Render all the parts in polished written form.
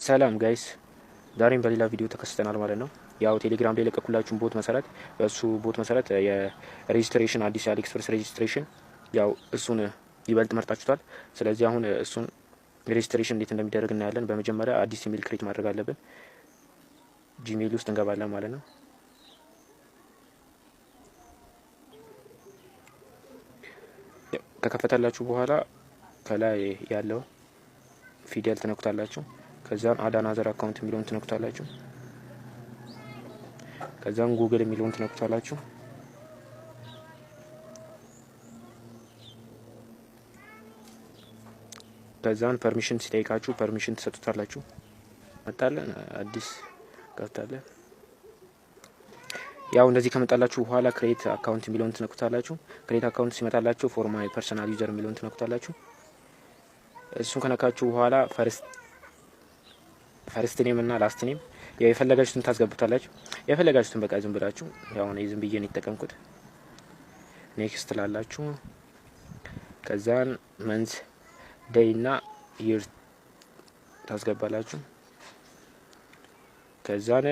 ሰላም ጋይስ፣ ዛሬም በሌላ ቪዲዮ ተከስተናል ማለት ነው። ያው ቴሌግራም ላይ ለቀኩላችሁን ቦት መሰረት በሱ ቦት መሰረት የሬጂስትሬሽን አዲስ የአሊኤክስፕረስ ሬጂስትሬሽን ያው እሱን ይበልጥ መርጣችሁታል። ስለዚህ አሁን እሱን ሬጂስትሬሽን እንዴት እንደሚደረግ እናያለን። በመጀመሪያ አዲስ ኢሜል ክሬት ማድረግ አለብን። ጂሜል ውስጥ እንገባለን ማለት ነው። ከከፈተላችሁ በኋላ ከላይ ያለው ፊደል ትነኩታላችሁ። ከዛም አድ አናዘር አካውንት የሚለውን ትነኩታላችሁ። ከዛም ጉግል የሚለውን ትነኩታላችሁ። ከዛን ፐርሚሽን ሲጠይቃችሁ ፐርሚሽን ትሰጡታላችሁ። መጣለን አዲስ ከፍታለን። ያው እንደዚህ ከመጣላችሁ በኋላ ክሬት አካውንት የሚለውን ትነኩታላችሁ። ክሬት አካውንት ሲመጣላችሁ ፎር ማይ ፐርሰናል ዩዘር የሚለውን ትነኩታላችሁ። እሱን ከነካችሁ በኋላ ፈርስት ኔም እና ላስት ኔም ያው የፈለጋችሁትን ታስገቡታላችሁ። የፈለጋችሁትን በቃ ዝም ብላችሁ ያው እኔ ዝም ብዬ ነው የተጠቀምኩት። ኔክስት ላላችሁ ከዛን መንዝ ዴይ እና ይር ታስገባላችሁ። ከዛን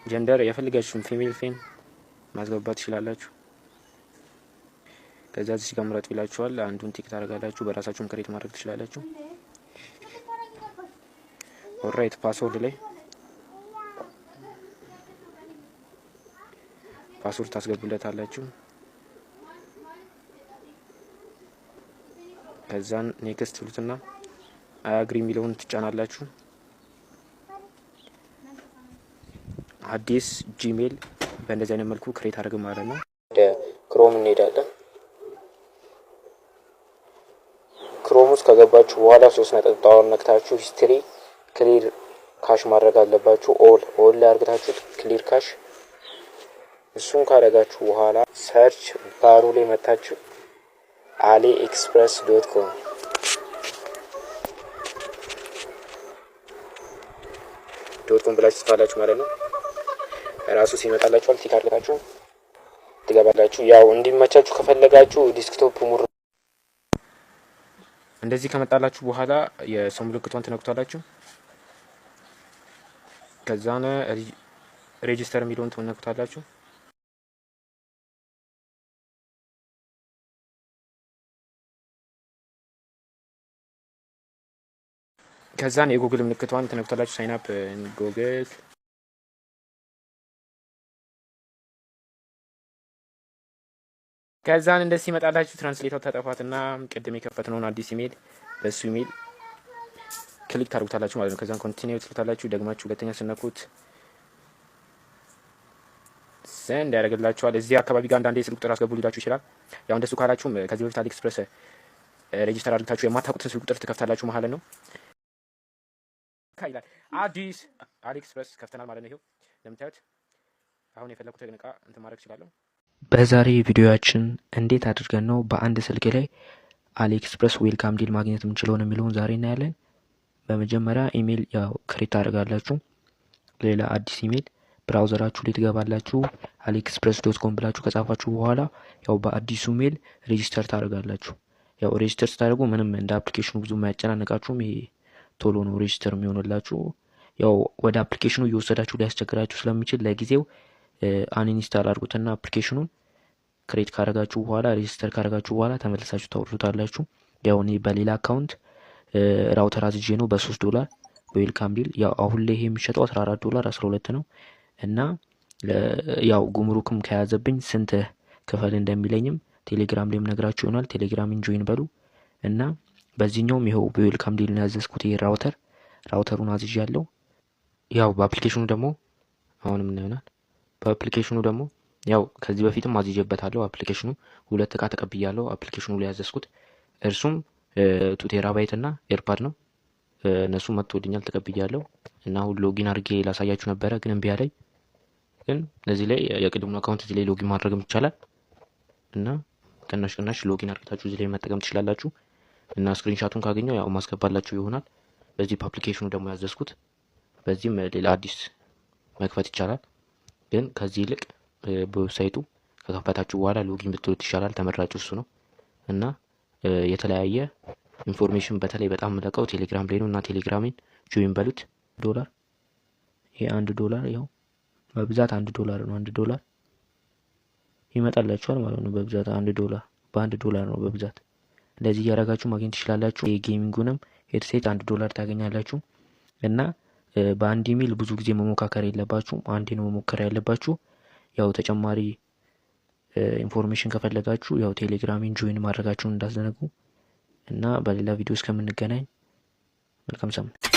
ጀንደር የፈለጋችሁትን ፊሜል ፌን ማስገባት ትችላላችሁ። ከዛ እዚህ ጋር ምረጡ ይላችኋል። አንዱን ቲክ ታደርጋላችሁ። በራሳችሁም ክሬት ማድረግ ትችላላችሁ። ኦልራይት ፓስወርድ ላይ ፓስወርድ ታስገቡለታላችሁ። ከዛን ኔክስት ትሉትና አግሪ የሚለውን ትጫናላችሁ። አዲስ ጂሜል በእንደዚህ አይነት መልኩ ክሬት አድርግ ማለት ነው። ወደ ክሮም እንሄዳለን። ክሮም ውስጥ ከገባችሁ በኋላ 3 ነጥብ ነክታችሁ ሂስትሪ ክሊር ካሽ ማድረግ አለባችሁ። ኦል ላይ አርግታችሁ ክሊር ካሽ። እሱን ካደረጋችሁ በኋላ ሰርች ባሩ ላይ መታችሁ aliexpress.com ብላችሁ ትጽፋላችሁ ማለት ነው። ራሱ ሲመጣላችሁ ቲክ አድርጋችሁ ትገባላችሁ። ያው እንዲመቻችሁ ከፈለጋችሁ ዲስክቶፕ ሙር እንደዚህ ከመጣላችሁ በኋላ የሰው ምልክቷን ትነኩታላችሁ። ከዛን ሬጂስተር የሚለውን ትነኩታላችሁ። ከዛን የጉግል ምልክቷን ትነኩታላችሁ። ሳይን አፕ ጉግል። ከዛን እንደዚህ ይመጣላችሁ። ትራንስሌተር ተጠፋትና ቅድም የከፈትነውን አዲስ ኢሜል በሱ ኢሜል ክሊክ ታደርጉታላችሁ ማለት ነው። ከዛን ኮንቲኒው ትሉታላችሁ። ደግማችሁ ሁለተኛ ስነኩት ሰንድ ያደርግላችኋል። እዚህ አካባቢ ጋር አንዳንዴ ስልክ ቁጥር አስገቡ ሊላችሁ ይችላል። ያው እንደሱ ካላችሁም ከዚህ በፊት አሊኤክስፕረስ ሬጂስተር አድርጋችሁ የማታውቁትን ስልክ ቁጥር ትከፍታላችሁ ማለት ነው። ይላል አዲስ አሊኤክስፕረስ ከፍተናል ማለት ነው። ይሄው እንደምታዩት አሁን የፈለኩትን እቃ እንትን ማድረግ እችላለሁ። በዛሬ ቪዲዮያችን እንዴት አድርገን ነው በአንድ ስልክ ላይ አሊኤክስፕረስ ዌልካም ዲል ማግኘት የምንችለው ነው የሚለውን ዛሬ እናያለን። በመጀመሪያ ኢሜል ያው ክሬት ታደርጋላችሁ። ሌላ አዲስ ኢሜል ብራውዘራችሁ ላይ ትገባላችሁ። aliexpress.com ብላችሁ ከጻፋችሁ በኋላ ያው በአዲሱ ኢሜል ሬጂስተር ታደርጋላችሁ። ያው ሬጂስተር ስታደርጉ ምንም እንደ አፕሊኬሽኑ ብዙ የማያጨናንቃችሁም። ይሄ ቶሎ ነው ሬጂስተር የሚሆንላችሁ። ያው ወደ አፕሊኬሽኑ እየወሰዳችሁ ሊያስቸግራችሁ ስለሚችል ለጊዜው አንኢንስታል አድርጉትና አፕሊኬሽኑን ክሬት ካደረጋችሁ በኋላ ሬጂስተር ካደረጋችሁ በኋላ ተመልሳችሁ ታወርዱታላችሁ። ያው እኔ በሌላ አካውንት ራውተር አዝጄ ነው $3 በዌልካም ዲል። ያው አሁን ላይ ይሄ የሚሸጠው $14 12 ነው እና ያው ጉምሩክም ከያዘብኝ ስንት ክፈል እንደሚለኝም ቴሌግራም ላይም ነግራችሁ ይሆናል። ቴሌግራምን ጆይን በሉ እና በዚህኛውም ይሄው በዌልካም ዲል ነው ያዘዝኩት። ይሄ ራውተሩን አዝዣለሁ። ያው በአፕሊኬሽኑ ደግሞ አሁንም እናየናል። በአፕሊኬሽኑ ደግሞ ያው ከዚህ በፊትም አዝዤበታለሁ። አፕሊኬሽኑ 2 እቃ ተቀብያለሁ። አፕሊኬሽኑ ላይ ያዘዝኩት እርሱም 2 ቴራባይት እና ኤርፓድ ነው። እነሱ መጥቶልኛል ተቀብያለሁ እና አሁን ሎጊን አድርጌ ላሳያችሁ ነበረ ግን እምቢ አለኝ። ግን እዚህ ላይ የቅድሙን አካውንት እዚህ ላይ ሎጊን ማድረግም ይቻላል እና ቅናሽ ሎጊን አድርጋችሁ እዚህ ላይ መጠቀም ትችላላችሁ። እና ስክሪንሻቱን ካገኘው ያው ማስገባላችሁ ይሆናል። በዚህ በአፕሊኬሽኑ ደግሞ ያዘዝኩት በዚህም ሌላ አዲስ መክፈት ይቻላል። ግን ከዚህ ይልቅ በዌብሳይቱ ከከፈታችሁ በኋላ ሎጊን ብትሉት ይሻላል። ተመራጩ እሱ ነው እና የተለያየ ኢንፎርሜሽን በተለይ በጣም መለቀው ቴሌግራም ላይ ነው እና ቴሌግራሜን ጆይን በሉት። $1 ይሄ $1 ያው በብዛት $1 ነው። $1 ይመጣላችኋል ማለት ነው። በብዛት $1 በ$1 ነው በብዛት። እንደዚህ እያደረጋችሁ ማግኘት ትችላላችሁ። የጌሚንጉንም ሄድሴት $1 ታገኛላችሁ። እና በአንድ ኢሜል ብዙ ጊዜ መሞካከር የለባችሁም። አንዴ ነው መሞከር ያለባችሁ። ያው ተጨማሪ ኢንፎርሜሽን ከፈለጋችሁ ያው ቴሌግራሚን ጆይን ማድረጋችሁን እንዳትዘነጉ። እና በሌላ ቪዲዮ እስከምንገናኝ መልካም ሳምንት።